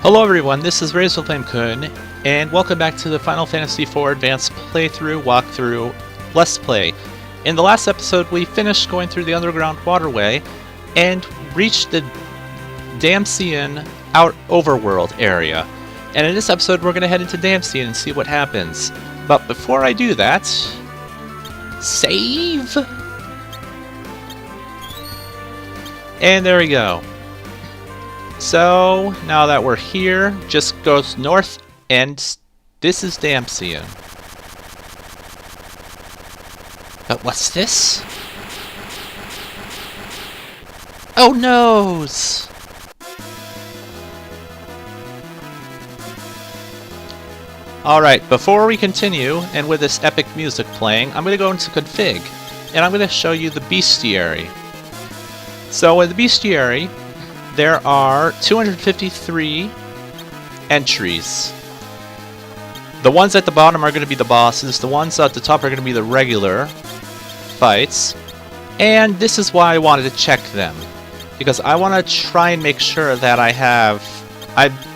Hello everyone, this is Razorflamekun, and welcome back to the Final Fantasy IV Advanced playthrough, walkthrough, Let's Play. In the last episode, we finished going through the underground waterway and reached the Damcyan overworld area. And in this episode, we're going to head into Damcyan and see what happens. But before I do that, save! And there we go. So, now that we're here, just goes north, and this is Damcyan. But what's this? Oh noes! Alright, before we continue, and with this epic music playing, I'm going to go into config, and I'm going to show you the bestiary. So in the bestiary, there are 253 entries. The ones at the bottom are going to be the bosses, the ones at the top are going to be the regular fights, and this is why I wanted to check them, because I want to try and make sure that I have...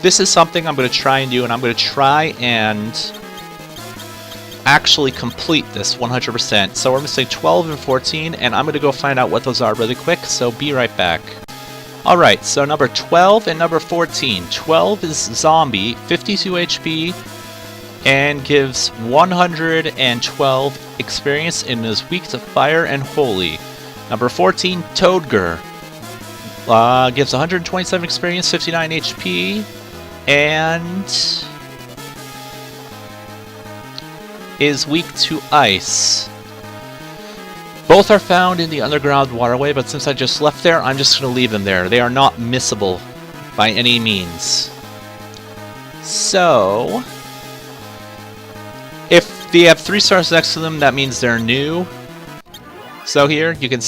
this is something I'm going to try and do, and I'm going to try and actually complete this 100%. So we're missing 12 and 14, and I'm going to go find out what those are really quick, so be right back. Alright, so number 12 and number 14. 12 is Zombie, 52 HP, and gives 112 experience and is weak to Fire and Holy. Number 14, Toadger, gives 127 experience, 59 HP, and is weak to Ice. Both are found in the underground waterway, but since I just left there, I'm just going to leave them there. They are not missable by any means. So, if they have 3 stars next to them, that means they're new. So here, you can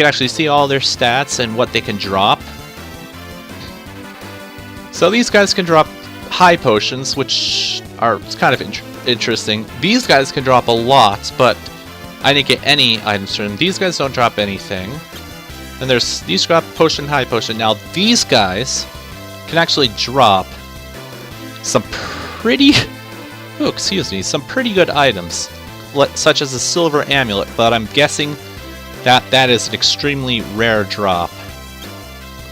actually see all their stats and what they can drop. So these guys can drop high potions, which are kind of interesting. These guys can drop a lot, but I didn't get any items from them. These guys don't drop anything. And there's these drop potion, high potion. Now these guys can actually drop some pretty some pretty good items, such as a silver amulet, but I'm guessing that that is an extremely rare drop.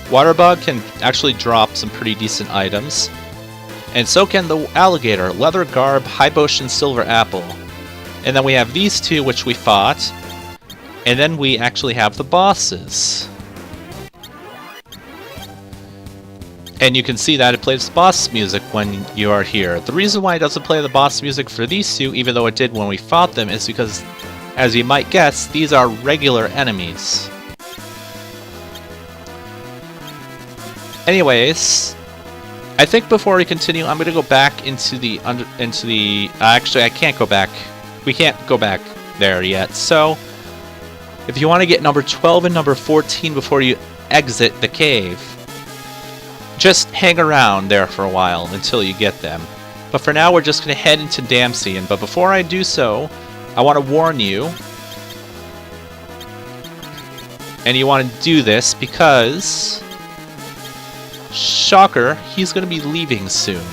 Waterbug can actually drop some pretty decent items, and so can the alligator, leather garb, high potion, silver apple. And then we have these two, which we fought. And then we actually have the bosses. And you can see that it plays boss music when you are here. The reason why it doesn't play the boss music for these two, even though it did when we fought them, is because, as you might guess, these are regular enemies. Anyways, I think before we continue, I'm going to go back into the actually, I can't go back. We can't go back there yet, so if you want to get number 12 and number 14 before you exit the cave, just hang around there for a while until you get them. But for now, we're just going to head into Damcyan. But before I do so, I want to warn you, and you want to do this because, shocker, he's going to be leaving soon.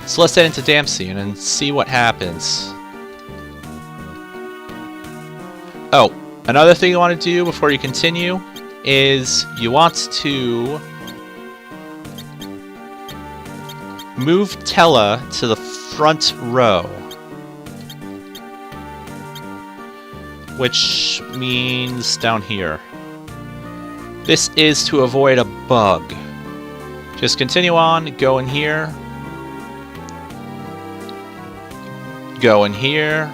So let's head into Damcyan and see what happens. Oh, another thing you want to do before you continue is you want to move Tella to the front row, which means down here. This is to avoid a bug. Just continue on, go in here. Go in here,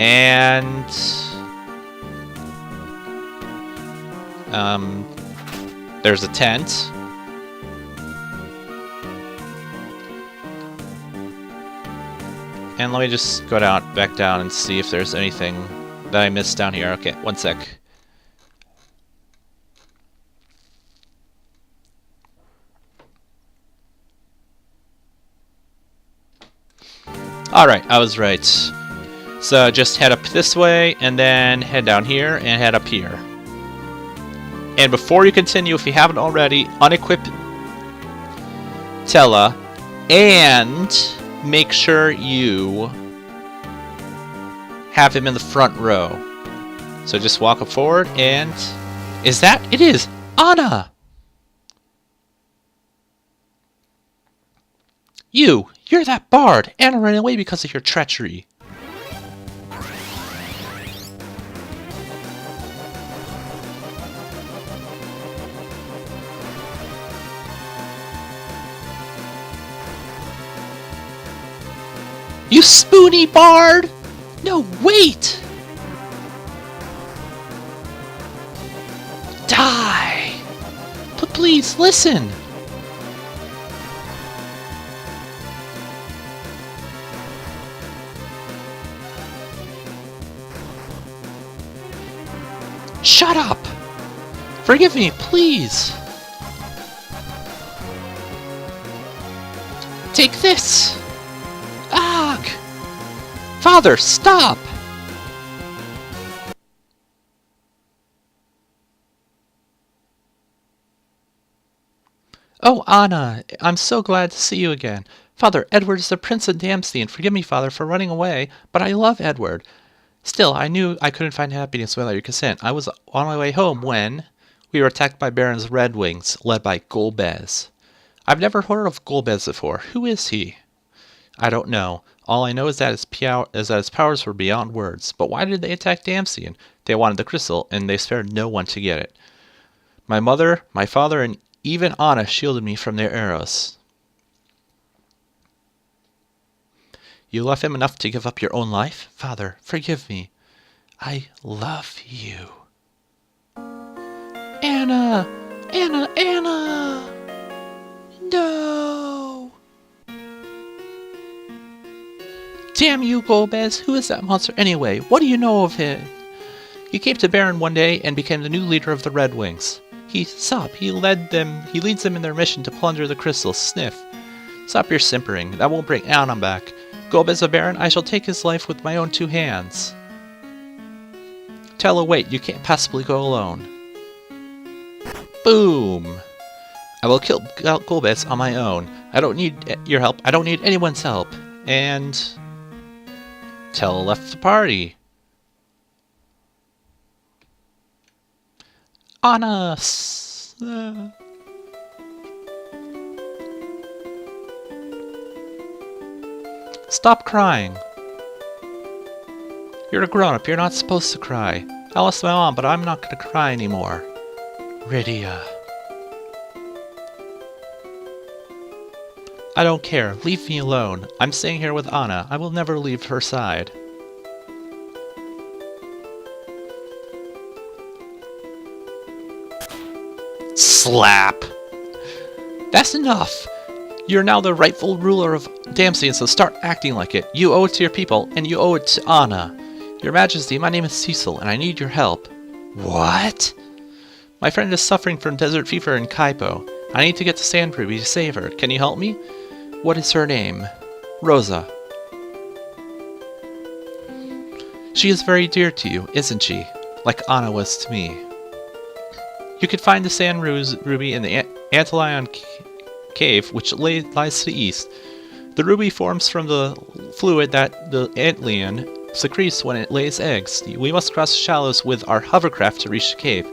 and there's a tent. And let me just go back down and see if there's anything that I missed down here. Okay, one sec. Alright, I was right. So just head up this way, and then head down here, and head up here. And before you continue, if you haven't already, unequip Tella and make sure you have him in the front row. So just walk up forward and... Is that? It is! Anna! You're that bard! Anna ran away because of your treachery. You spoony bard! No, wait! Die! But please, listen! Shut up! Forgive me, please! Take this! Ugh! Father, stop! Oh, Anna, I'm so glad to see you again. Father, Edward is the Prince of Damcyan. Forgive me, Father, for running away, but I love Edward. Still, I knew I couldn't find happiness without your consent. I was on my way home when we were attacked by Baron's Red Wings, led by Golbez. I've never heard of Golbez before. Who is he? I don't know. All I know is that his powers were beyond words. But why did they attack Damcyan? They wanted the crystal, and they spared no one to get it. My mother, my father, and even Anna shielded me from their arrows. You love him enough to give up your own life? Father, forgive me. I love you. Anna! Anna! Anna! No! Damn you, Golbez! Who is that monster anyway? What do you know of him? He came to Baron one day and became the new leader of the Red Wings. He leads them in their mission to plunder the crystal. Sniff. Stop your simpering. That won't bring Anna back. Golbez a Baron, I shall take his life with my own 2 hands. Tella, wait, you can't possibly go alone. Boom! I will kill Golbez on my own. I don't need your help. I don't need anyone's help. And... Tella left the party. Anna! Stop crying. You're a grown-up. You're not supposed to cry. I lost my mom, but I'm not going to cry anymore. Rydia. I don't care. Leave me alone. I'm staying here with Anna. I will never leave her side. Slap! That's enough! You're now the rightful ruler of Damcyan, so start acting like it. You owe it to your people, and you owe it to Anna. Your Majesty, my name is Cecil, and I need your help. What? My friend is suffering from desert fever in Kaipo. I need to get to Sand Ruby to save her. Can you help me? What is her name? Rosa. She is very dear to you, isn't she? Like Anna was to me. You can find the Sand Ruby in the Antlion Cave, which lies to the east. The ruby forms from the fluid that the Antlion secretes when it lays eggs. We must cross the shallows with our hovercraft to reach the cave.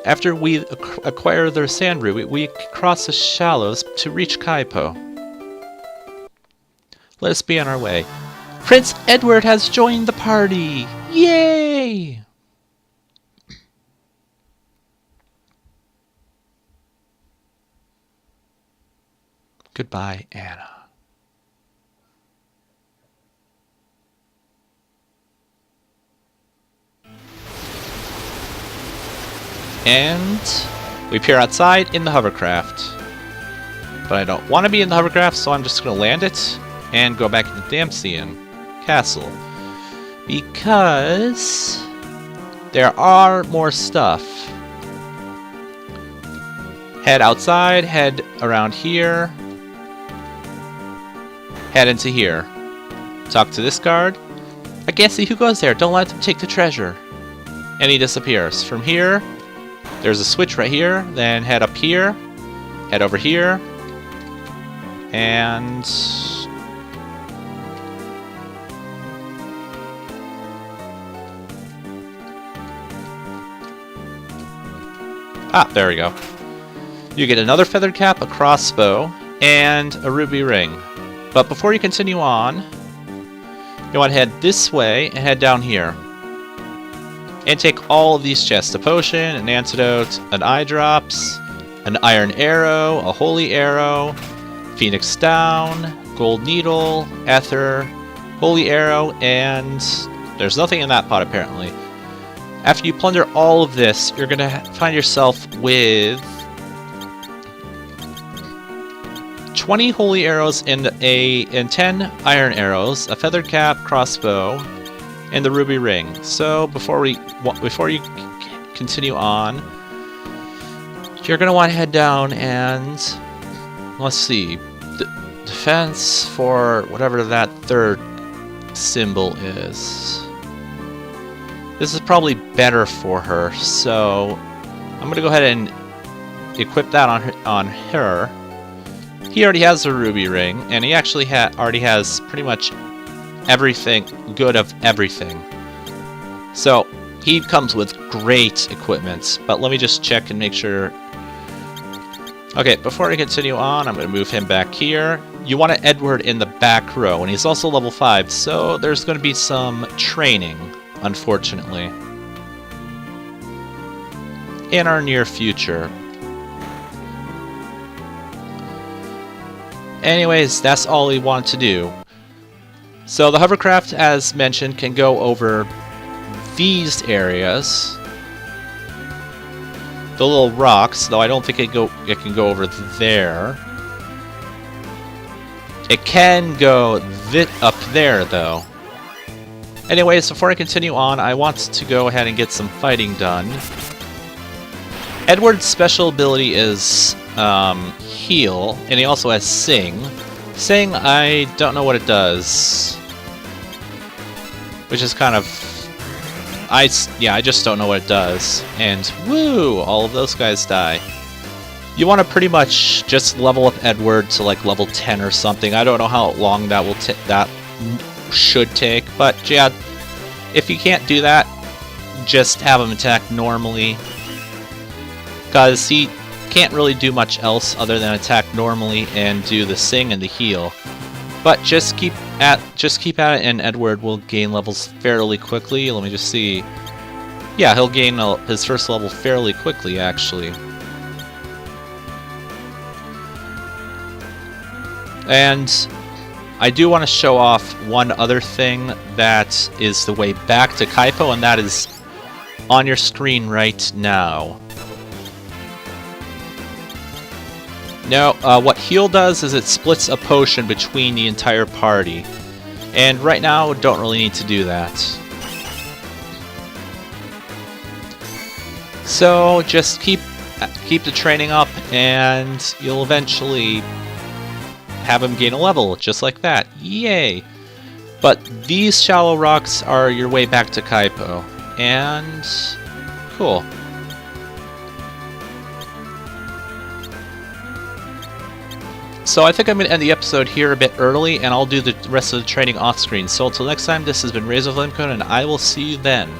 After we acquire the Sand Ruby, we cross the shallows to reach Kaipo. Let us be on our way. Prince Edward has joined the party! Yay! Goodbye, Anna. And we appear outside in the hovercraft. But I don't want to be in the hovercraft, so I'm just going to land it and go back into Damcyan Castle. Because there are more stuff. Head outside, head around here. Head into here. Talk to this guard. I can't see who goes there. Don't let them take the treasure. And he disappears. From here, There's a switch right here, then head up here, head over here, and... ah, there we go. You get another feathered cap, a crossbow, and a ruby ring. But before you continue on, you want to head this way and head down here. And take all of these chests. A potion, an antidote, an eye drops, an iron arrow, a holy arrow, phoenix down, gold needle, ether, holy arrow, and there's nothing in that pot apparently. After you plunder all of this, you're going to find yourself with 20 holy arrows and 10 iron arrows, a feathered cap, crossbow, and the ruby ring. So before you continue on, you're going to want to head down and let's see, defense for whatever that third symbol is. This is probably better for her, so I'm going to go ahead and equip that on her. He already has a ruby ring, and he actually already has pretty much everything good of everything. So he comes with great equipment, but let me just check and make sure. Okay, before I continue on, I'm going to move him back here. You want Edward in the back row, and he's also level 5, so there's going to be some training, unfortunately, in our near future. Anyways, that's all we want to do. So the hovercraft, as mentioned, can go over these areas. The little rocks, though I don't think it can go over there. It can go up there, though. Anyways, before I continue on, I want to go ahead and get some fighting done. Edward's special ability is heal, and he also has sing. Sing, I don't know what it does. Which is kind of... I just don't know what it does. And woo! All of those guys die. You want to pretty much just level up Edward to like level 10 or something. I don't know how long that should take, but yeah, if you can't do that, just have him attack normally. Because he can't really do much else other than attack normally and do the sing and the heal. But just keep at it, and Edward will gain levels fairly quickly. Let me just see. Yeah, he'll gain his first level fairly quickly, actually. And I do want to show off one other thing that is the way back to Kaipo, and that is on your screen right now. Now, what heal does is it splits a potion between the entire party. And right now, don't really need to do that. So, just keep the training up, and you'll eventually have him gain a level, just like that. Yay! But these shallow rocks are your way back to Kaipo. And... cool. So I think I'm going to end the episode here a bit early, and I'll do the rest of the training off-screen. So until next time, this has been Razorflamekun, and I will see you then.